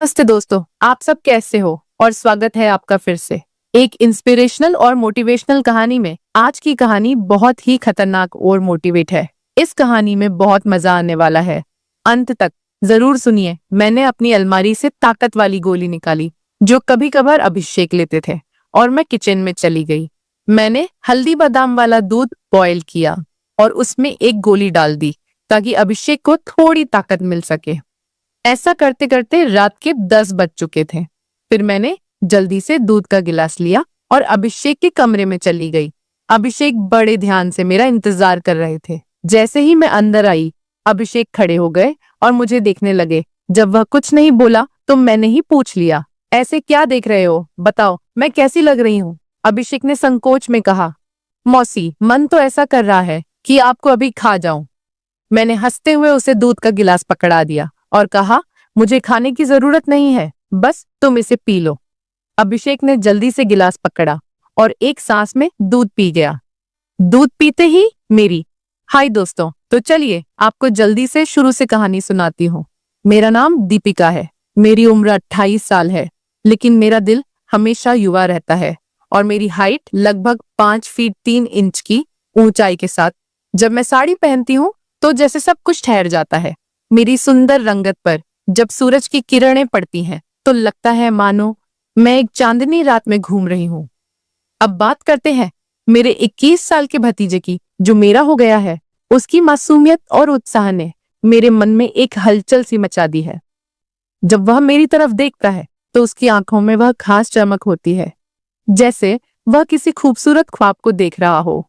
नमस्ते दोस्तों, आप सब कैसे हो और स्वागत है आपका फिर से एक इंस्पिरेशनल और मोटिवेशनल कहानी में। आज की कहानी बहुत ही खतरनाक और मोटिवेट है। इस कहानी में बहुत मजा आने वाला है, अंत तक जरूर सुनिए। मैंने अपनी अलमारी से ताकत वाली गोली निकाली जो कभी कभार अभिषेक लेते थे और मैं किचन में चली गई। मैंने हल्दी बादाम वाला दूध बॉयल किया और उसमें एक गोली डाल दी ताकि अभिषेक को थोड़ी ताकत मिल सके। ऐसा करते करते रात के 10 बज चुके थे। फिर मैंने जल्दी से दूध का गिलास लिया और अभिषेक के कमरे में चली गई। अभिषेक बड़े ध्यान से मेरा इंतजार कर रहे थे। जैसे ही मैं अंदर आई, अभिषेक खड़े हो गए और मुझे देखने लगे। जब वह कुछ नहीं बोला तो मैंने ही पूछ लिया, ऐसे क्या देख रहे हो, बताओ मैं कैसी लग रही हूँ। अभिषेक ने संकोच में कहा, मौसी, मन तो ऐसा कर रहा है कि आपको अभी खा जाऊं। मैंने हंसते हुए उसे दूध का गिलास पकड़ा दिया और कहा, मुझे खाने की जरूरत नहीं है, बस तुम इसे पी लो। अभिषेक ने जल्दी से गिलास पकड़ा और एक सांस में दूध पी गया। दूध पीते ही मेरी हाय दोस्तों, तो चलिए आपको जल्दी से शुरू से कहानी सुनाती हूँ। मेरा नाम दीपिका है। मेरी उम्र 28 साल है, लेकिन मेरा दिल हमेशा युवा रहता है और मेरी हाइट लगभग 5 फीट 3 इंच की ऊंचाई के साथ। जब मैं साड़ी पहनती हूँ तो जैसे सब कुछ ठहर जाता है। मेरी सुंदर रंगत पर जब सूरज की किरणें पड़ती हैं तो लगता है मानो मैं एक चांदनी रात में घूम रही हूँ। अब बात करते हैं मेरे 21 साल के भतीजे की, जो मेरा हो गया है। उसकी मासूमियत और उत्साह ने मेरे मन में एक हलचल सी मचा दी है। जब वह मेरी तरफ देखता है तो उसकी आंखों में वह खास चमक होती है, जैसे वह किसी खूबसूरत ख्वाब को देख रहा हो।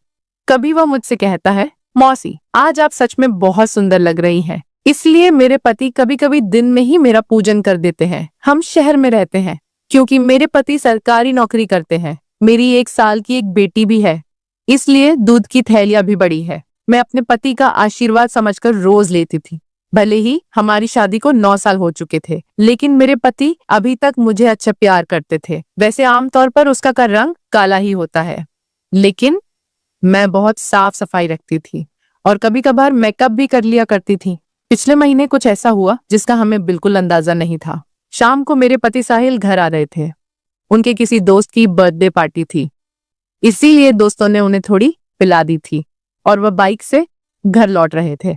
कभी वह मुझसे कहता है, मौसी, आज आप सच में बहुत सुंदर लग रही हैं। इसलिए मेरे पति कभी कभी दिन में ही मेरा पूजन कर देते हैं। हम शहर में रहते हैं क्योंकि मेरे पति सरकारी नौकरी करते हैं। मेरी 1 साल की एक बेटी भी है, इसलिए दूध की थैलियां भी बड़ी है। मैं अपने पति का आशीर्वाद समझकर रोज लेती थी। भले ही हमारी शादी को 9 साल हो चुके थे, लेकिन मेरे पति अभी तक मुझे अच्छा प्यार करते थे। वैसे आमतौर पर उसका का रंग काला ही होता है, लेकिन मैं बहुत साफ सफाई रखती थी और कभी कभार मेकअप भी कर लिया करती थी। पिछले महीने कुछ ऐसा हुआ जिसका हमें बिल्कुल अंदाजा नहीं था। शाम को मेरे पति साहिल घर आ रहे थे। उनके किसी दोस्त की बर्थडे पार्टी थी, इसीलिए दोस्तों ने उन्हें थोड़ी पिला दी थी और वह बाइक से घर लौट रहे थे।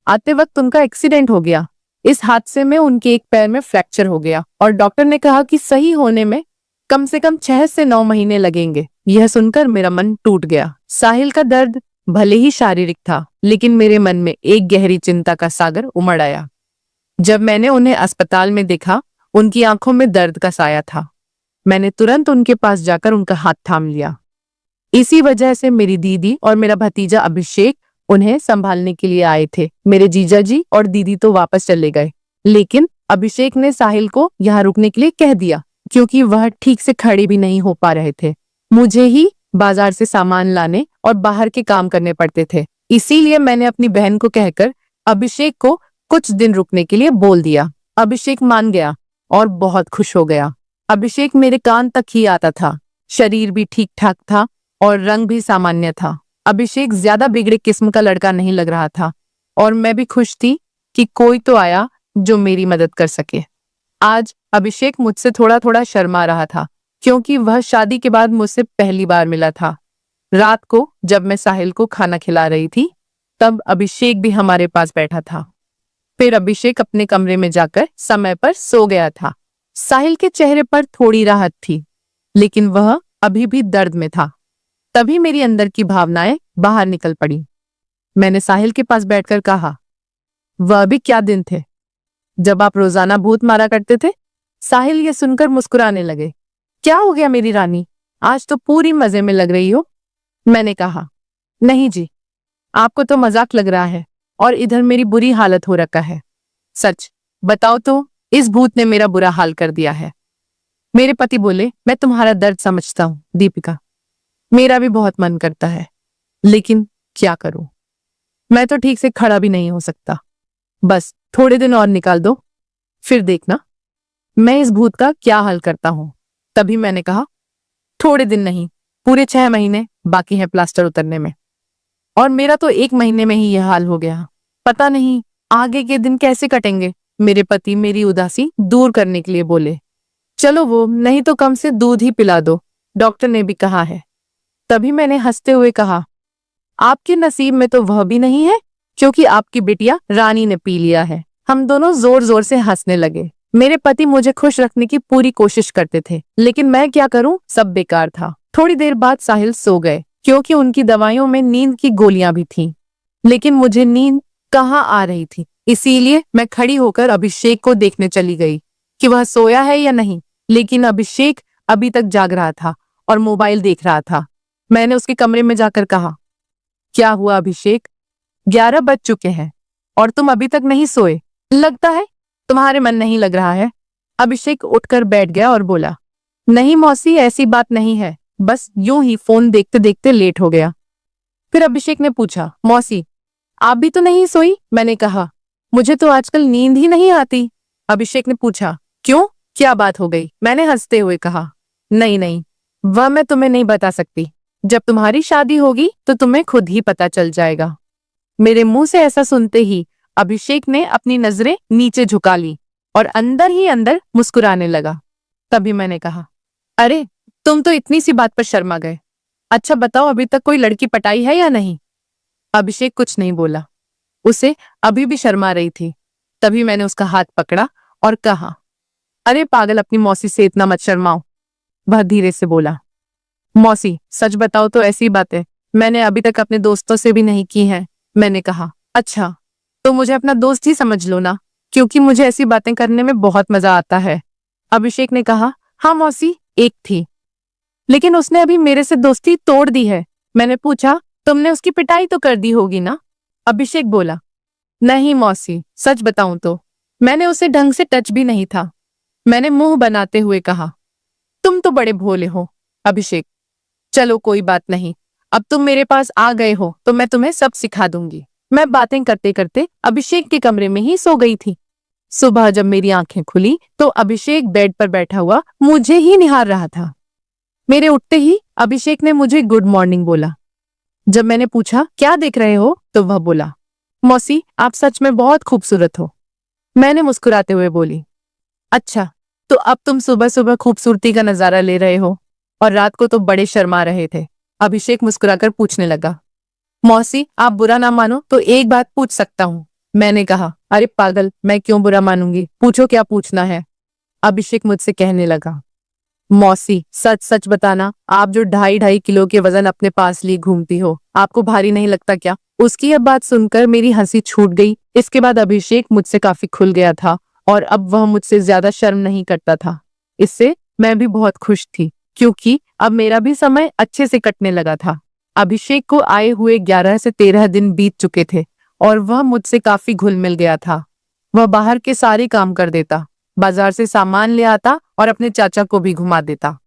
आते वक्त उनका एक्सीडेंट हो गया। इस हादसे में उनके एक पैर में फ्रैक्चर हो गया और डॉक्टर ने कहा कि सही होने में कम से कम 6 से 9 महीने लगेंगे। यह सुनकर मेरा मन टूट गया। साहिल का दर्द भले ही शारीरिक था, लेकिन मेरे मन में एक गहरी चिंता का सागर उमड़ आया। जब मैंने उन्हें अस्पताल में देखा, उनकी आंखों में दर्द का साया था। मैंने तुरंत उनके पास जाकर उनका हाथ थाम लिया। इसी वजह से मेरी दीदी और मेरा भतीजा अभिषेक उन्हें संभालने के लिए आए थे। मेरे जीजा जी और दीदी तो वापस चले गए, लेकिन अभिषेक ने साहिल को यहाँ रुकने के लिए कह दिया क्योंकि वह ठीक से खड़े भी नहीं हो पा रहे थे। मुझे ही बाजार से सामान लाने और बाहर के काम करने पड़ते थे, इसीलिए मैंने अपनी बहन को कहकर अभिषेक को कुछ दिन रुकने के लिए बोल दिया। अभिषेक मान गया और बहुत खुश हो गया। अभिषेक मेरे कान तक ही आता था, शरीर भी ठीक ठाक था और रंग भी सामान्य था। अभिषेक ज्यादा बिगड़े किस्म का लड़का नहीं लग रहा था और मैं भी खुश थी कि कोई तो आया जो मेरी मदद कर सके। आज अभिषेक मुझसे थोड़ा थोड़ा शर्मा रहा था क्योंकि वह शादी के बाद मुझसे पहली बार मिला था। रात को जब मैं साहिल को खाना खिला रही थी, तब अभिषेक भी हमारे पास बैठा था। फिर अभिषेक अपने कमरे में जाकर समय पर सो गया था। साहिल के चेहरे पर थोड़ी राहत थी, लेकिन वह अभी भी दर्द में था। तभी मेरी अंदर की भावनाएं बाहर निकल पड़ी। मैंने साहिल के पास बैठकर कहा, वह भी क्या दिन थे जब आप रोजाना भूत मारा करते थे। साहिल ये सुनकर मुस्कुराने लगे। क्या हो गया मेरी रानी, आज तो पूरी मजे में लग रही हो। मैंने कहा, नहीं जी, आपको तो मजाक लग रहा है और इधर मेरी बुरी हालत हो रखा है। सच बताओ तो इस भूत ने मेरा बुरा हाल कर दिया है। मेरे पति बोले, मैं तुम्हारा दर्द समझता हूँ दीपिका, मेरा भी बहुत मन करता है, लेकिन क्या करूं, मैं तो ठीक से खड़ा भी नहीं हो सकता। बस थोड़े दिन और निकाल दो, फिर देखना मैं इस भूत का क्या हल करता हूं। तभी मैंने कहा, थोड़े दिन नहीं, पूरे 6 महीने बाकी है प्लास्टर उतरने में, और मेरा तो 1 महीने में ही यह हाल हो गया। पता नहीं आगे के दिन कैसे कटेंगे। मेरे पति मेरी उदासी दूर करने के लिए बोले, चलो वो नहीं तो कम से दूध ही पिला दो, डॉक्टर ने भी कहा है। तभी मैंने हंसते हुए कहा, आपके नसीब में तो वह भी नहीं है, क्योंकि आपकी बिटिया रानी ने पी लिया है। हम दोनों जोर जोर से हंसने लगे। मेरे पति मुझे खुश रखने की पूरी कोशिश करते थे, लेकिन मैं क्या करूं, सब बेकार था। थोड़ी देर बाद साहिल सो गए, क्योंकि उनकी दवाइयों में नींद की गोलियां भी थीं। लेकिन मुझे नींद कहाँ आ रही थी, इसीलिए मैं खड़ी होकर अभिषेक को देखने चली गई कि वह सोया है या नहीं। लेकिन अभिषेक अभी तक जाग रहा था और मोबाइल देख रहा था। मैंने उसके कमरे में जाकर कहा, क्या हुआ अभिषेक, 11 बज चुके हैं और तुम अभी तक नहीं सोए? लगता है तुम्हारे मन नहीं लग रहा है। अभिषेक उठकर बैठ गया और बोला, नहीं मौसी, ऐसी बात नहीं है, बस यूं ही फोन देखते देखते लेट हो गया। फिर अभिषेक ने पूछा, मौसी आप भी तो नहीं सोई? मैंने कहा, मुझे तो आजकल नींद ही नहीं आती। अभिषेक ने पूछा, क्यों, क्या बात हो गई? मैंने हंसते हुए कहा, नहीं नहीं, वह मैं तुम्हें नहीं बता सकती। जब तुम्हारी शादी होगी तो तुम्हें खुद ही पता चल जाएगा। मेरे मुंह से ऐसा सुनते ही अभिषेक ने अपनी नजरें नीचे झुका ली और अंदर ही अंदर मुस्कुराने लगा। तभी मैंने कहा, अरे तुम तो इतनी सी बात पर शर्मा गए। अच्छा बताओ, अभी तक कोई लड़की पटाई है या नहीं? अभिषेक कुछ नहीं बोला, उसे अभी भी शर्मा रही थी। तभी मैंने उसका हाथ पकड़ा और कहा, अरे पागल, अपनी मौसी से इतना मत शर्माओ। वह धीरे से बोला, मौसी सच बताओ तो ऐसी बातें मैंने अभी तक अपने दोस्तों से भी नहीं की हैं। मैंने कहा, अच्छा तो मुझे अपना दोस्त ही समझ लो ना, क्योंकि मुझे ऐसी बातें करने में बहुत मजा आता है। अभिषेक ने कहा, हाँ मौसी, एक थी, लेकिन उसने अभी मेरे से दोस्ती तोड़ दी है। मैंने पूछा, तुमने उसकी पिटाई तो कर दी होगी ना? अभिषेक बोला, नहीं मौसी, सच बताऊं तो मैंने उसे ढंग से टच भी नहीं था। मैंने मुंह बनाते हुए कहा, तुम तो बड़े भोले हो। अभिषेक, चलो कोई बात नहीं, अब तुम मेरे पास आ गए हो तो मैं तुम्हें सब सिखा दूंगी। मैं बातें करते करते अभिषेक के कमरे में ही सो गई थी। सुबह जब मेरी आंखें खुली तो अभिषेक बेड पर बैठा हुआ मुझे ही निहार रहा था। मेरे उठते ही अभिषेक ने मुझे गुड मॉर्निंग बोला। जब मैंने पूछा, क्या देख रहे हो, तो वह बोला, मौसी आप सच में बहुत खूबसूरत हो। मैंने मुस्कुराते हुए बोली, अच्छा तो अब तुम सुबह सुबह खूबसूरती का नजारा ले रहे हो और रात को तो बड़े शर्मा रहे थे। अभिषेक मुस्कुराकर पूछने लगा, मौसी आप बुरा ना मानो तो एक बात पूछ सकता हूँ? मैंने कहा, अरे पागल, मैं क्यों बुरा मानूंगी, पूछो क्या पूछना है। अभिषेक मुझसे कहने लगा, मौसी सच सच बताना, आप जो 2.5 किलो के वजन अपने पास लिए घूमती हो, आपको भारी नहीं लगता क्या? उसकी यह बात सुनकर मेरी हंसी छूट गई। इसके बाद अभिषेक मुझसे काफी खुल गया था और अब वह मुझसे ज्यादा शर्म नहीं करता था। इससे मैं भी बहुत खुश थी, क्योंकि अब मेरा भी समय अच्छे से कटने लगा था। अभिषेक को आए हुए 11 से 13 दिन बीत चुके थे और वह मुझसे काफी घुल मिल गया था। वह बाहर के सारे काम कर देता, बाजार से सामान ले आता और अपने चाचा को भी घुमा देता।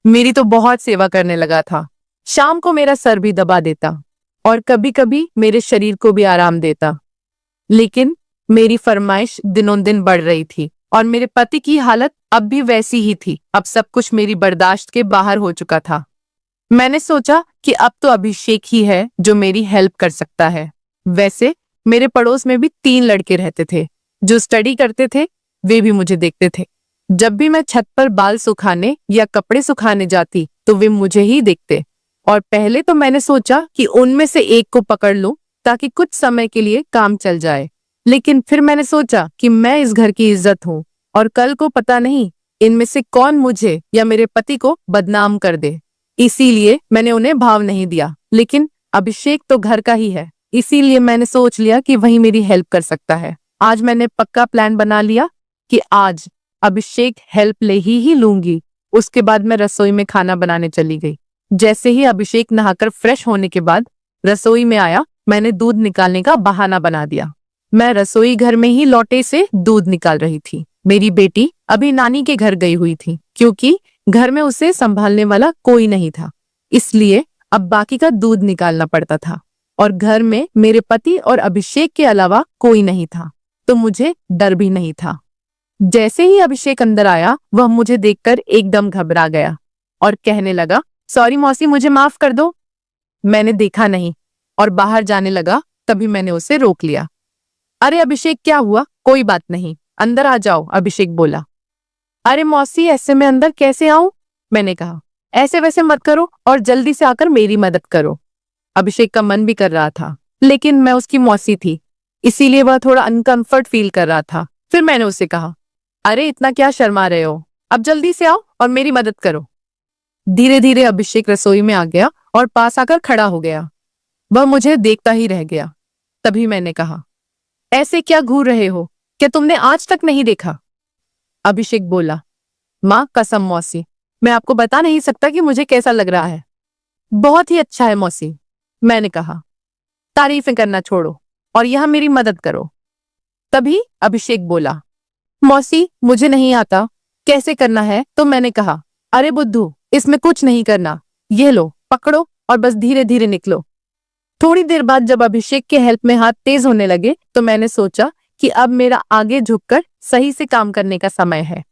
मेरी तो बहुत सेवा करने लगा था। शाम को मेरा सर भी दबा देता और कभी कभी मेरे शरीर को भी आराम देता। लेकिन मेरी फरमाइश दिनों दिन बढ़ रही थी और मेरे पति की हालत अब भी वैसी ही थी। अब सब कुछ मेरी बर्दाश्त के बाहर हो चुका था। मैंने सोचा कि अब तो अभिषेक ही है जो मेरी हेल्प कर सकता है। वैसे मेरे पड़ोस में भी 3 लड़के रहते थे जो स्टडी करते थे। वे भी मुझे देखते थे। जब भी मैं छत पर बाल सुखाने या कपड़े सुखाने जाती तो वे मुझे ही देखते और पहले तो मैंने सोचा कि उनमें से एक को पकड़ लूं ताकि कुछ समय के लिए काम चल जाए। लेकिन फिर मैंने सोचा कि मैं इस घर की इज्जत हूं और कल को पता नहीं इनमें से कौन मुझे या मेरे पति को बदनाम कर दे। इसीलिए मैंने उन्हें भाव नहीं दिया। लेकिन अभिषेक तो घर का ही है, इसीलिए मैंने सोच लिया कि वही मेरी हेल्प कर सकता है। आज मैंने पक्का प्लान बना लिया कि आज अभिषेक हेल्प ले ही लूंगी। उसके बाद मैं रसोई में खाना बनाने चली गई। जैसे ही अभिषेक नहाकर फ्रेश होने के बाद रसोई में आया, मैंने दूध निकालने का बहाना बना दिया। मैं रसोई घर में ही लोटे से दूध निकाल रही थी। मेरी बेटी अभी नानी के घर गई हुई थी, क्योंकि घर में उसे संभालने वाला कोई नहीं था। इसलिए अब बाकी का दूध निकालना पड़ता था और घर में मेरे पति और अभिषेक के अलावा कोई नहीं था, तो मुझे डर भी नहीं था। जैसे ही अभिषेक अंदर आया, वह मुझे देखकर एकदम घबरा गया और कहने लगा, सॉरी मौसी, मुझे माफ कर दो। मैंने देखा नहीं और बाहर जाने लगा। तभी मैंने उसे रोक लिया। अरे अभिषेक, क्या हुआ? कोई बात नहीं, अंदर आ जाओ, अभिषेक बोला। अरे मौसी, ऐसे में अंदर कैसे आऊं? मैंने कहा। ऐसे वैसे मत करो और जल्दी से आकर मेरी मदद करो। अभिषेक का मन भी कर रहा था, लेकिन मैं उसकी मौसी थी, इसीलिए वह थोड़ा अनकंफर्ट फील कर रहा था। फिर मैंने उससे कहा, अरे इतना क्या शर्मा रहे हो, अब जल्दी से आओ और मेरी मदद करो। धीरे धीरे अभिषेक रसोई में आ गया और पास आकर खड़ा हो गया। वह मुझे देखता ही रह गया। तभी मैंने कहा, ऐसे क्या घूर रहे हो, क्या तुमने आज तक नहीं देखा? अभिषेक बोला, माँ कसम मौसी, मैं आपको बता नहीं सकता कि मुझे कैसा लग रहा है। बहुत ही अच्छा है मौसी, मैंने कहा। तारीफें करना छोड़ो और यहाँ मेरी मदद करो। तभी अभिषेक बोला, मौसी मुझे नहीं आता कैसे करना है। तो मैंने कहा, अरे बुद्धू, इसमें कुछ नहीं करना, ये लो पकड़ो और बस धीरे धीरे निकलो। थोड़ी देर बाद जब अभिषेक के हेल्प में हाथ तेज होने लगे तो मैंने सोचा कि अब मेरा आगे झुककर सही से काम करने का समय है।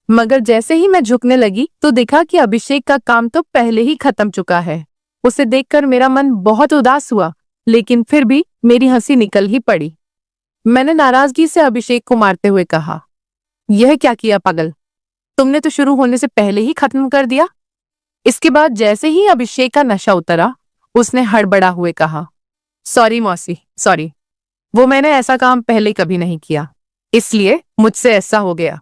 मगर जैसे ही मैं झुकने लगी तो देखा कि अभिषेक का काम तो पहले ही खत्म चुका है। उसे देखकर मेरा मन बहुत उदास हुआ, लेकिन फिर भी मेरी हंसी निकल ही पड़ी। मैंने नाराजगी से अभिषेक को मारते हुए कहा, यह क्या किया पागल, तुमने तो शुरू होने से पहले ही खत्म कर दिया। इसके बाद जैसे ही अभिषेक का नशा उतरा, उसने हड़बड़ा हुए कहा, सॉरी मौसी, सॉरी, वो मैंने ऐसा काम पहले कभी नहीं किया, इसलिए मुझसे ऐसा हो गया।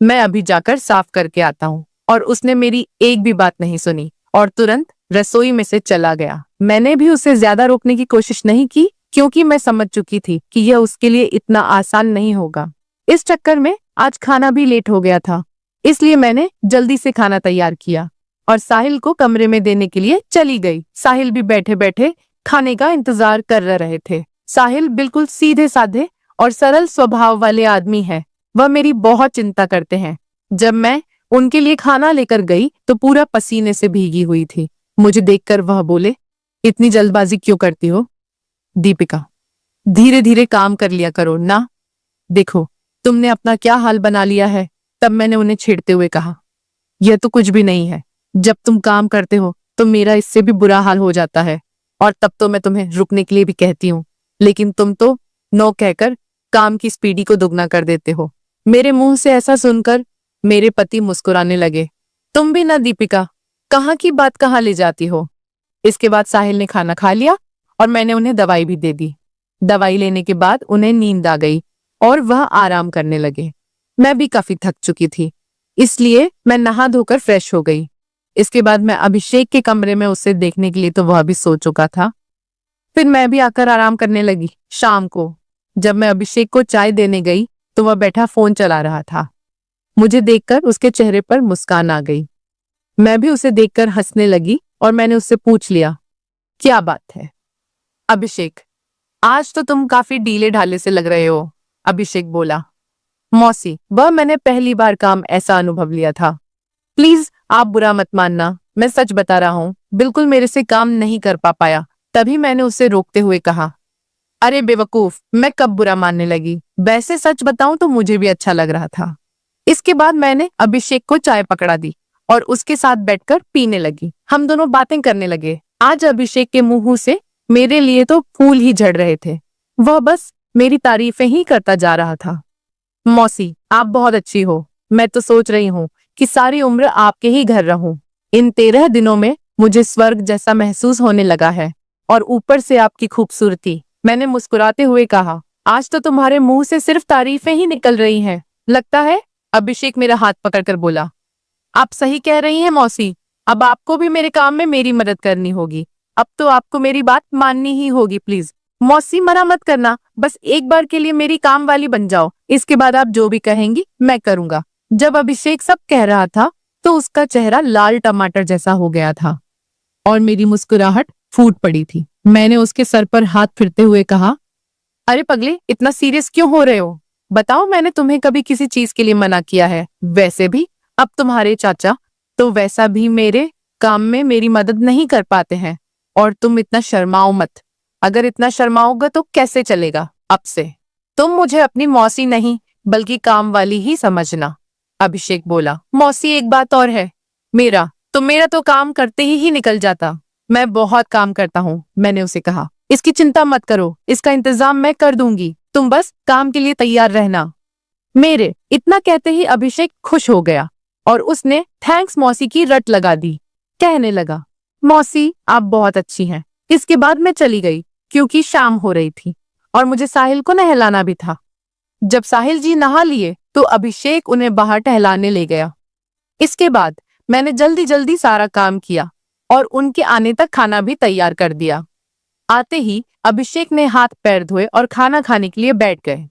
मैं अभी जाकर साफ करके आता हूँ। और उसने मेरी एक भी बात नहीं सुनी और तुरंत रसोई में से चला गया। मैंने भी उसे ज्यादा रोकने की कोशिश नहीं की, क्योंकि मैं समझ चुकी थी कि यह उसके लिए इतना आसान नहीं होगा। इस चक्कर में आज खाना भी लेट हो गया था, इसलिए मैंने जल्दी से खाना तैयार किया और साहिल को कमरे में देने के लिए चली गई। साहिल भी बैठे बैठे खाने का इंतजार कर रहे थे। साहिल बिल्कुल सीधे साधे और सरल स्वभाव वाले आदमी है। वह मेरी बहुत चिंता करते हैं। जब मैं उनके लिए खाना लेकर गई तो पूरा पसीने से भीगी हुई थी। मुझे देखकर वह बोले, इतनी जल्दबाजी क्यों करती हो दीपिका, धीरे धीरे काम कर लिया करो ना, देखो तुमने अपना क्या हाल बना लिया है। तब मैंने उन्हें छेड़ते हुए कहा, यह तो कुछ भी नहीं है, जब तुम काम करते हो तो मेरा इससे भी बुरा हाल हो जाता है, और तब तो मैं तुम्हें रुकने के लिए भी कहती हूँ, लेकिन तुम तो नो कहकर काम की स्पीडी को दुगना कर देते हो। मेरे मुंह से ऐसा सुनकर मेरे पति मुस्कुराने लगे। तुम भी ना दीपिका, कहाँ की बात कहाँ ले जाती हो। इसके बाद साहिल ने खाना खा लिया और मैंने उन्हें दवाई भी दे दी। दवाई लेने के बाद उन्हें नींद आ गई और वह आराम करने लगे। मैं भी काफी थक चुकी थी, इसलिए मैं नहा धोकर फ्रेश हो गई। इसके बाद मैं अभिषेक के कमरे में उसे देखने के लिए तो वह भी सो चुका था। फिर मैं भी आकर आराम करने लगी। शाम को जब मैं अभिषेक को चाय देने गई तो वह बैठा फोन चला रहा था। मुझे देखकर उसके चेहरे पर मुस्कान आ गई। मैं भी उसे देखकर हंसने लगी और मैंने उससे पूछ लिया, क्या बात है? अभिषेक, आज तो तुम काफी ढीले ढाले से लग रहे हो। अभिषेक बोला, मौसी, वह मैंने पहली बार काम ऐसा अनुभव लिया था। प्लीज आप बुरा मत मानना, मैं सच बता रहा हूँ, बिल्कुल मेरे से काम नहीं कर पाया। तभी मैंने उसे रोकते हुए कहा, अरे बेवकूफ, मैं कब बुरा मानने लगी, वैसे सच बताऊं तो मुझे भी अच्छा लग रहा था। इसके बाद मैंने अभिषेक को चाय पकड़ा दी और उसके साथ बैठकर पीने लगी। हम दोनों बातें करने लगे। आज अभिषेक के मुंह से मेरे लिए तो फूल ही झड़ रहे थे। वह बस मेरी तारीफें ही करता जा रहा था। मौसी, आप बहुत अच्छी हो। मैं तो सोच रही हूँ कि सारी उम्र आपके ही घर रहूं। इन 13 दिनों में मुझे स्वर्ग जैसा महसूस होने लगा है। और ऊपर से आपकी खूबसूरती। मैंने मुस्कुराते हुए कहा, आज तो तुम्हारे मुंह से सिर्फ तारीफें ही निकल रही हैं, लगता है। अभिषेक मेरा हाथ पकड़कर बोला, आप सही कह रही हैं मौसी, अब आपको भी मेरे काम में मेरी मदद करनी होगी। अब तो आपको मेरी बात माननी ही होगी। प्लीज मौसी, मना मत करना, बस एक बार के लिए मेरी काम वाली बन जाओ। इसके बाद आप जो भी कहेंगी मैं करूंगा। जब अभिषेक सब कह रहा था तो उसका चेहरा लाल टमाटर जैसा हो गया था और मेरी मुस्कुराहट फूट पड़ी थी। मैंने उसके सर पर हाथ फिरते हुए कहा, अरे पगले, इतना सीरियस क्यों हो रहे हो? बताओ, मैंने तुम्हें कभी किसी चीज के लिए मना किया है? वैसे भी अब तुम्हारे चाचा तो वैसा भी मेरे काम में मेरी मदद नहीं कर पाते हैं, और तुम इतना शर्माओ मत। अगर इतना शर्माओगे तो कैसे चलेगा? अब से तुम मुझे अपनी मौसी नहीं बल्कि काम वाली ही समझना। अभिषेक बोला, मौसी एक बात और है, मेरा तो काम करते ही निकल जाता। मैं बहुत काम करता हूँ, मैंने उसे कहा। इसकी चिंता मत करो, इसका इंतजाम मैं कर दूंगी, तुम बस काम के लिए तैयार रहना। मेरे इतना कहते ही अभिषेक खुश हो गया और उसने थैंक्स मौसी की रट लगा दी। कहने लगा, मौसी आप बहुत अच्छी हैं। इसके बाद मैं चली गई क्योंकि शाम हो रही थी और मुझे साहिल को नहलाना भी था। जब साहिल जी नहा लिए तो अभिषेक उन्हें बाहर टहलाने ले गया। इसके बाद मैंने जल्दी जल्दी सारा काम किया और उनके आने तक खाना भी तैयार कर दिया। आते ही अभिषेक ने हाथ पैर धोए और खाना खाने के लिए बैठ गए।